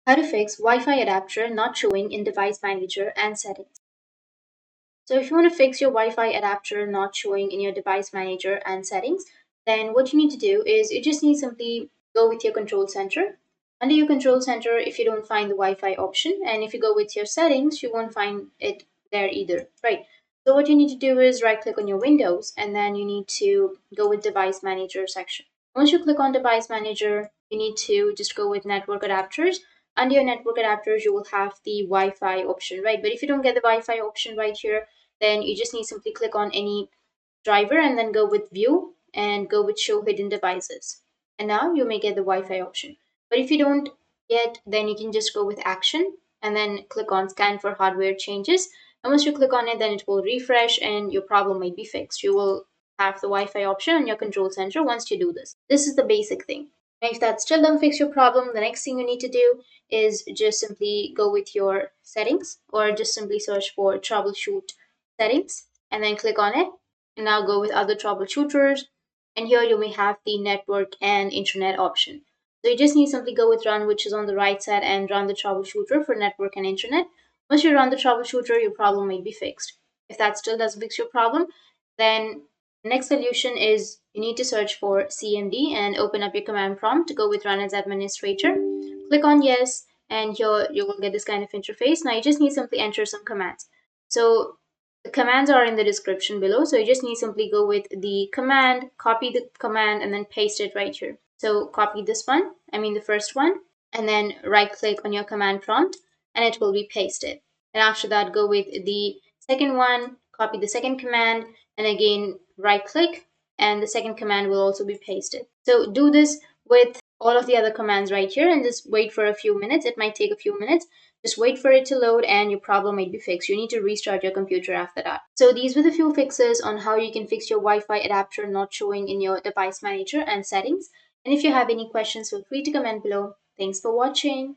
How to fix Wi-Fi adapter not showing in device manager and settings. So if you want to fix your Wi-Fi adapter not showing in your device manager and settings, then what you need to do is you just need simply go with your control center. Under your control center, if you don't find the Wi-Fi option, and if you go with your settings, you won't find it there either, right? So what you need to do is right click on your Windows and then you need to go with device manager section. Once you click on device manager, you need to just go with network adapters. Under your network adapters, you will have the Wi-Fi option, right? But if you don't get the Wi-Fi option right here, then you just need simply click on any driver and then go with view and go with show hidden devices. And now you may get the Wi-Fi option. But if you don't get, then you can just go with action and then click on scan for hardware changes. And once you click on it, then it will refresh and your problem might be fixed. You will have the Wi-Fi option on your control center once you do this. This is the basic thing. And if that still doesn't fix your problem, the next thing you need to do is just simply go with your settings or just simply search for troubleshoot settings and then click on it. And now go with other troubleshooters. And here you may have the network and internet option. So you just need simply go with run, which is on the right side, and run the troubleshooter for network and internet. Once you run the troubleshooter, your problem may be fixed. If that still doesn't fix your problem, then the next solution is you need to search for CMD and open up your command prompt to go with run as administrator. Click on yes, and here you will get this kind of interface. Now you just need simply enter some commands. So the commands are in the description below. So you just need simply go with the command, copy the command, and then paste it right here. So copy this one, the first one, and then right click on your command prompt and it will be pasted. And after that, go with the second one, copy the second command, and again right click, and the second command will also be pasted. So do this with all of the other commands right here and just wait for a few minutes. It might take a few minutes. Just wait for it to load and your problem might be fixed. You need to restart your computer after that. So these were the few fixes on how you can fix your Wi-Fi adapter not showing in your device manager and settings. And if you have any questions, feel free to comment below. Thanks for watching.